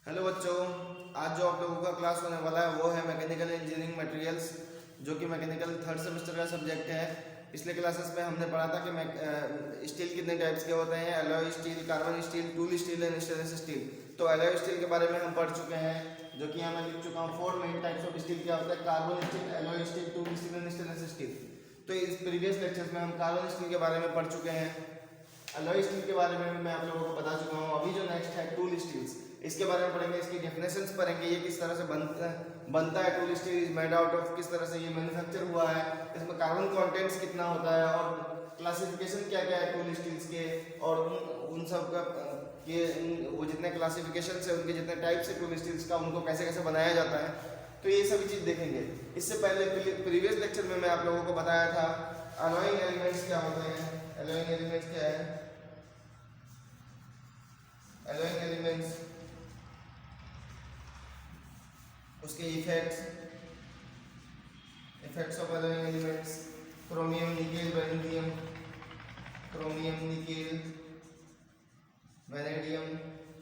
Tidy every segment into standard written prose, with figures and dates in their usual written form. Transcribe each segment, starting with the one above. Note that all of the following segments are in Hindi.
हेलो बच्चों, आज जो आप लोगों का क्लास होने वाला है वो है मैकेनिकल इंजीनियरिंग मटेरियल्स, जो कि मैकेनिकल थर्ड सेमेस्टर का सब्जेक्ट है। पिछले क्लासेस में हमने पढ़ा था कि स्टील कितने टाइप्स के होते हैं, alloy steel, carbon steel, tool steel and stainless steel. तो एलॉय स्टील के बारे में हम पढ़ चुके हैं, जो कि यहाँ मैं लिख चुका हूँ। 4 मेन टाइप्स ऑफ स्टील क्या होता है: carbon steel, alloy steel, tool steel and stainless steel. तो इस प्रीवियस लेक्चर्स में हम कार्बन स्टील के बारे में पढ़ चुके हैं। एलॉय स्टील के बारे में भी मैं आप लोगों को बता चुका हूँ। अभी जो नेक्स्ट है टूल स्टील्स, इसके बारे में पढ़ेंगे, इसकी डेफिनेशंस पढ़ेंगे, ये किस तरह से बनता है, tool steel is made out of, किस तरह से ये मैन्युफैक्चर हुआ है, इसमें कार्बन कंटेंट्स कितना होता है, और क्लासिफिकेशन क्या क्या है टूल स्टील्स के, और उन सब का ये वो जितने क्लासिफिकेशन है, उनके जितने टाइप्स है टूल स्टील्स का, उनको कैसे कैसे बनाया जाता है, तो ये सभी चीज़ देखेंगे। इससे पहले प्रीवियस लेक्चर में मैं आप लोगों को बताया था अलॉइंग एलिमेंट्स क्या होते हैं। अलॉइंग एलिमेंट्स क्या है? अलॉइंग एलिमेंट्स, उसके effects of alloying elements, chromium, nickel, vanadium, chromium, nickel, vanadium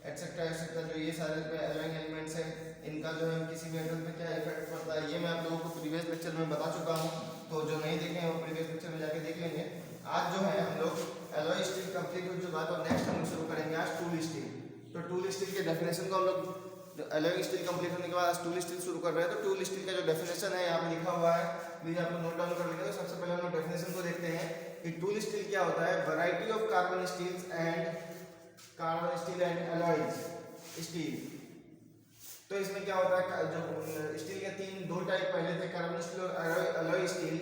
etcetera etcetera, जो ये सारे अलॉइंग एलिमेंट्स हैं, इनका जो है किसी मेटल पे क्या इफेक्ट पड़ता है, ये मैं आप लोगों को प्रीवियस लेक्चर में बता चुका हूँ। तो जो नहीं देखे हैं वो प्रीवियस लेक्चर में जाके देख लेंगे। आज जो है हम लोग एलॉय स्टील कंप्लीट हो चुका है, तो नेक्स्ट हम शुरू करेंगे आज टूल स्टील। तो टूल स्टील के डेफिनेशन को हम लोग एलॉय स्टील कंप्लीट होने के बाद आज टूल स्टील शुरू कर रहे हैं। तो टूल स्टील का जो डेफिनेशन है यहाँ पे लिखा हुआ है, प्लीज आप लोग नोट डाउन कर लेंगे। तो सबसे पहले हम लोग डेफिनेशन को देखते हैं कि टूल स्टील क्या होता है। Variety of carbon steels and alloys steel. तो इसमें क्या होता है, जो स्टील के दो टाइप पहले थे, कार्बन स्टील और अलॉय स्टील।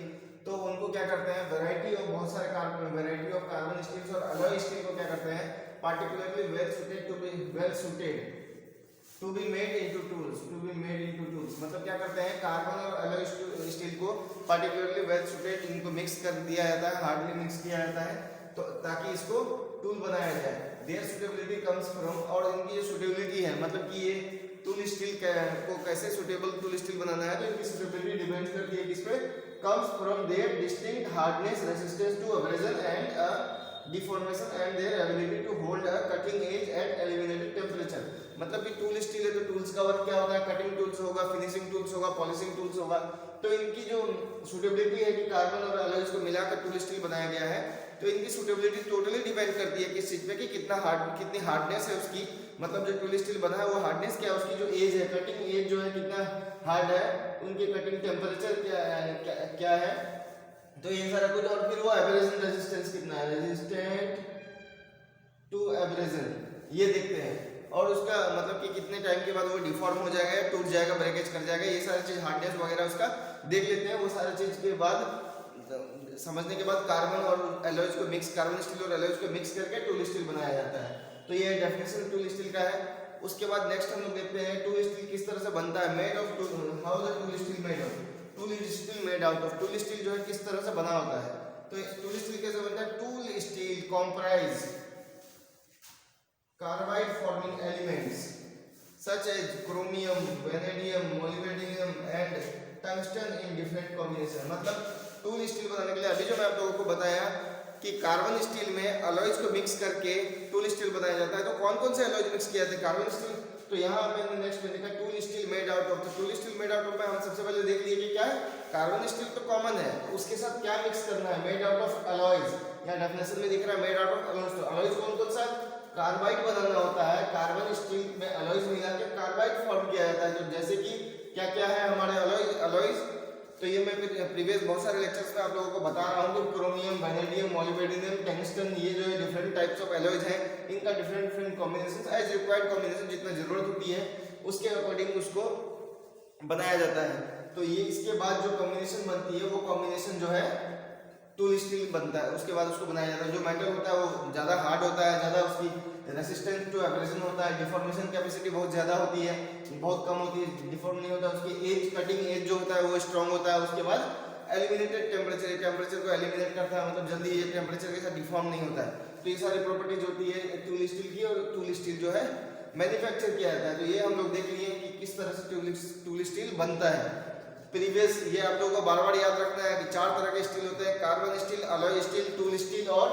तो उनको क्या करते हैं, वैरायटी ऑफ बहुत सारे वैरायटी ऑफ कार्बन स्टील्स और अलॉय स्टील को क्या करते हैं, particularly well suited to be made into tools. मतलब क्या करते हैं, कार्बन और अलॉय स्टील को पार्टिकुलरली वेल सुटेड, इनको मिक्स कर दिया जाता है, हार्डली मिक्स किया जाता है, तो ताकि इसको टूल बनाया जाए। देयर सुटेबिलिटी कम्स फ्रॉम, और इनकी जो सुटेबिलिटी है, मतलब कि ये टूल स्टील को कैसे सुटेबल टूल स्टील बनाना है, तो इनकी सुटेबिलिटी डिपेंड करती है किस पे, comes from their distinct hardness, resistance to abrasion and deformation and their ability to hold a cutting edge at elevated temperature. मतलब कि टूल स्टील है तो टूल्स का वर्क क्या होता है, कटिंग टूल्स होगा, फिनिशिंग टूल्स होगा, पॉलिशिंग टूल्स होगा। तो इनकी जो सुटेबिलिटी है कि कार्बन और अलॉयज को मिलाकर टूल स्टील बनाया गया है, तो इनकी सुटेबिलिटी टोटली डिपेंड करती है किस चीज पे, कि कितनी हार्डनेस है उसकी, मतलब जो टूल स्टील बना है वो हार्डनेस क्या है उसकी, जो एज है, कटिंग एज जो है कितना हार्ड है, उनके कटिंग टेम्परेचर क्या है, तो ये सारा कुछ। और फिर वो एब्रेजन रेजिस्टेंस कितना है, रेजिस्टेंट टू एब्रेजन, ये देखते हैं। और उसका मतलब कि कितने टाइम के बाद वो डिफॉर्म हो जाएगा, टूट जाएगा, ब्रेकेज कर जाएगा, ये सारी चीज हार्डनेस वगैरह उसका देख लेते हैं। वो सारी चीज के बाद समझने के बाद कार्बन और एलॉयज को मिक्स, कार्बन स्टील और एलॉयज को मिक्स करके टूल स्टील बनाया जाता है। तो ये डेफिनेशन टूल स्टील का है। उसके बाद नेक्स्ट हम लोग देखते हैं टूल स्टील किस तरह से बनता है, made of how the tool steel made of, tool steel made out of, tool steel जो है किस तरह से बना होता है। तो टूल स्टील कैसे बनता है, tool steel comprise carbide forming elements such as chromium, vanadium, molybdenum and tungsten in different combination. मतलब टूल स्टील बनाने के लिए अभी जो मैं आप लोगों को बताया कि कार्बन स्टील में अलॉयज को मिक्स करके टूल स्टील बनाया जाता है। तो कौन कौन से अलॉयज मिक्स किया जाता है, कार्बन स्टील। तो यहाँ मैंने नेक्स्ट में देखा tool steel made out of. तो tool steel made out of में हम सबसे पहले देख लिए कि क्या है, कार्बन स्टील तो कॉमन है, तो उसके साथ क्या मिक्स करना है, मेड आउट ऑफ अलॉयज। यहाँ डेफिनेशन में दिख रहा है मेड आउट ऑफ अलॉयज। तो अलॉयज कौन कौन सा, कार्बाइड बनाना होता है, कार्बन स्टील में अलॉयज मिला के कार्बाइड फॉर्म किया जाता है। तो जैसे कि क्या क्या है हमारे अलॉयज, तो ये मैं प्रीवियस बहुत सारे लेक्चर्स में आप लोगों को बता रहा हूँ कि क्रोमियम, वैनेडियम, मोलिब्डेनम, टंगस्टन, ये जो है डिफरेंट टाइप्स ऑफ एलॉयज हैं, इनका different combinations as required combination, जितना जरूरत होती है उसके अकॉर्डिंग उसको बनाया जाता है। तो ये इसके बाद जो कॉम्बिनेशन बनती है वो कॉम्बिनेशन जो है टूल स्टील बनता है, उसके बाद उसको बनाया जाता है। जो मेटल होता है वो ज़्यादा हार्ड होता है, ज़्यादा उसकी रेसिस्टेंस टू एब्रेजन होता है, डिफॉर्मेशन कैपेसिटी बहुत ज़्यादा होती है, बहुत कम होती है, डिफॉर्म नहीं होता, उसकी एज, कटिंग एज जो होता है वो स्ट्रॉन्ग होता है। उसके बाद एलिमिनेटेड टेम्परेचर को एलिमिनेट करता है, मतलब जल्दी ये टेम्परेचर के साथ डिफॉर्म नहीं होता है। तो ये सारी प्रॉपर्टीज होती है टूल स्टील की, और टूल स्टील जो है मैन्युफैक्चर किया जाता है। तो ये हम लोग देख लिए कि किस तरह से टूल स्टील बनता है। प्रीवियस ये आप लोगों को बार बार याद रखना है कि 4 तरह के स्टील होते हैं, carbon steel, alloy steel, tool steel और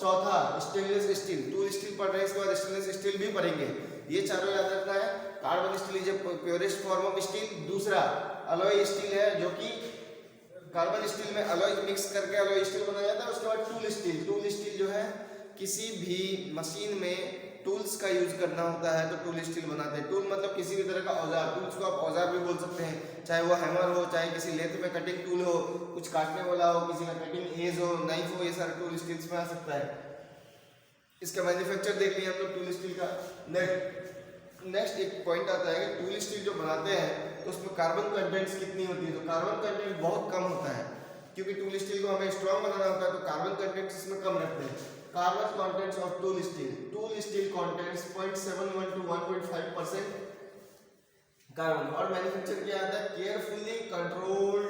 चौथा स्टेनलेस स्टील। टूल स्टील पढ़ रहे हैं, इसके बाद स्टेनलेस स्टील भी पढ़ेंगे। ये चारों याद रखना है। Carbon steel is purest form of steel. दूसरा अलॉय स्टील है, जो कि कार्बन स्टील में अलॉय मिक्स करके अलॉय स्टील बनाया जाता है। उसके बाद टूल स्टील। टूल स्टील जो है किसी भी मशीन में टूल्स का यूज करना होता है तो टूल स्टील बनाते हैं। टूल मतलब किसी भी तरह का औजार, टूल्स को आप औजार भी बोल सकते हैं, चाहे वो हैमर हो, चाहे किसी लेथ में कटिंग टूल हो, कुछ काटने वाला हो, किसी का कटिंग एज हो, नाइफ हो, ये सारा टूल स्टील्स में आ सकता है। इसका मैन्युफैक्चर देख लिया हम लोग टूल स्टील का। नेक्स्ट एक पॉइंट आता है कि टूल स्टील जो बनाते हैं तो उसमें कार्बन कंटेंट्स कितनी होती है, तो कार्बन कंटेंट बहुत कम होता है, क्योंकि टूल स्टील को हमें स्ट्रॉन्ग बनाना होता है तो कार्बन कंटेंट्स इसमें कम रखते हैं। Carbon contents of tool steel contents 0.71 to 1.5% carbon. और मैन्युफैक्चर किया जाता है carefully controlled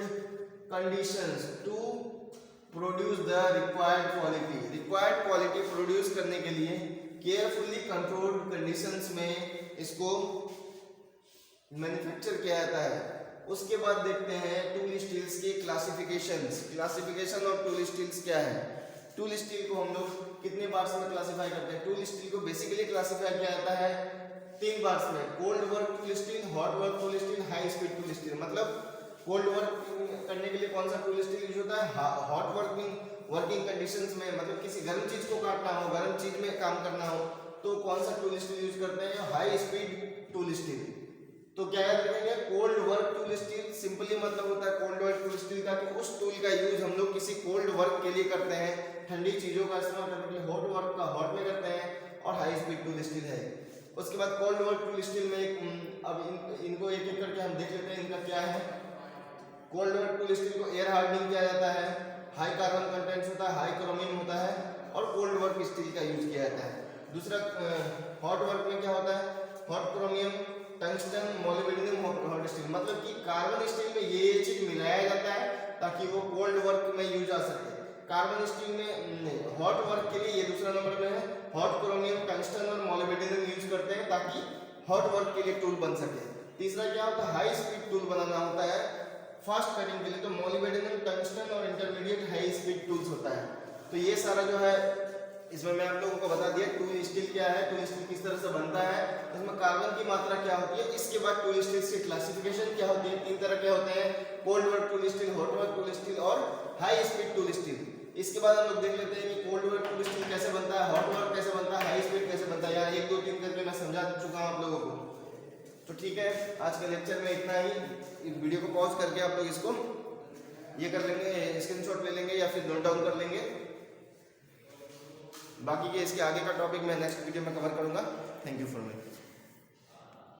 conditions to produce the required quality. Required quality produce करने के लिए केयरफुली कंट्रोल्ड कंडीशंस में इसको मैन्युफैक्चर किया जाता है। उसके बाद देखते हैं टूल स्टील्स की क्लासिफिकेशन ऑफ टूल स्टील्स क्या है। टूल स्टील को हम लोग कितने पार्ट्स में क्लासिफाई करते हैं। टूल स्टील को बेसिकली क्लासिफाई किया जाता है 3 पार्ट्स में, cold work tool steel, hot work tool steel, high speed tool steel. मतलब कोल्ड वर्क करने के लिए कौन सा टूल स्टील यूज होता है, हॉट वर्किंग कंडीशंस में, मतलब किसी गर्म चीज को काटना हो, गर्म चीज में काम करना हो तो कौन सा टूल स्टील यूज करते हैं, हाई स्पीड टूल स्टील। तो क्या याद रखेंगे, cold work tool steel simply मतलब होता है कोल्ड वर्क टूल स्टील का कि उस टूल का यूज हम लोग किसी कोल्ड वर्क के लिए करते हैं, ठंडी चीजों का इस्तेमाल करने के लिए। हॉट वर्क का हॉट में करते हैं और हाई स्पीड टूल स्टील है। उसके बाद कोल्ड वर्क टूल स्टील में अब इनको एक एक करके हम देख लेते हैं इनका क्या है। कोल्ड वर्क टूल स्टील को एयर हार्डनिंग किया जाता है, हाई कार्बन कंटेंट्स होता है, हाई क्रोमियम होता है और कोल्ड वर्क स्टील का यूज किया जाता है। दूसरा हॉट वर्क में क्या होता है, hot chromium, tungsten, molybdenum, hot steel. मतलब कि कार्बन स्टील में ये चीज मिलाया जाता है ताकि वो कोल्ड वर्क में यूज आ सके। कार्बन स्टील में हॉट वर्क के लिए ये दूसरा नंबर में है, हॉट क्रोमियम, टंगस्टन और मोलिब्डेनम यूज करते हैं ताकि हॉट वर्क के लिए टूल बन सके। तीसरा क्या होता है, हाई स्पीड टूल बनाना होता है फास्ट कटिंग के लिए, तो मोलिब्डेनम, टंगस्टन और इंटरमीडिएट हाई स्पीड टूल्स होता है। तो ये सारा जो है इसमें मैं आप लोगों को बता दिया टूल स्टील क्या है, टूल स्टील किस तरह से बनता है, इसमें कार्बन की मात्रा क्या होती है। इसके बाद टूल स्टील की क्लासिफिकेशन क्या होती है, 3 तरह के होते हैं, cold work tool steel, hot work tool steel और हाई स्पीड टूल स्टील। इसके बाद हम लोग देख लेते हैं कि कोल्ड वर्क टूल स्टील कैसे बनता है, हॉट वर्क कैसे बनता है, हाई स्पीड कैसे बनता है। यहाँ 1 2 3 करके मैं समझा चुका हूँ आप लोगों को। तो ठीक है, आज के लेक्चर में इतना ही। वीडियो को पॉज करके आप लोग इसको ये कर लेंगे, स्क्रीनशॉट ले लेंगे या फिर नोट डाउन कर लेंगे। बाकी के इसके आगे का टॉपिक मैं नेक्स्ट वीडियो में कवर करूंगा। Thank you for me.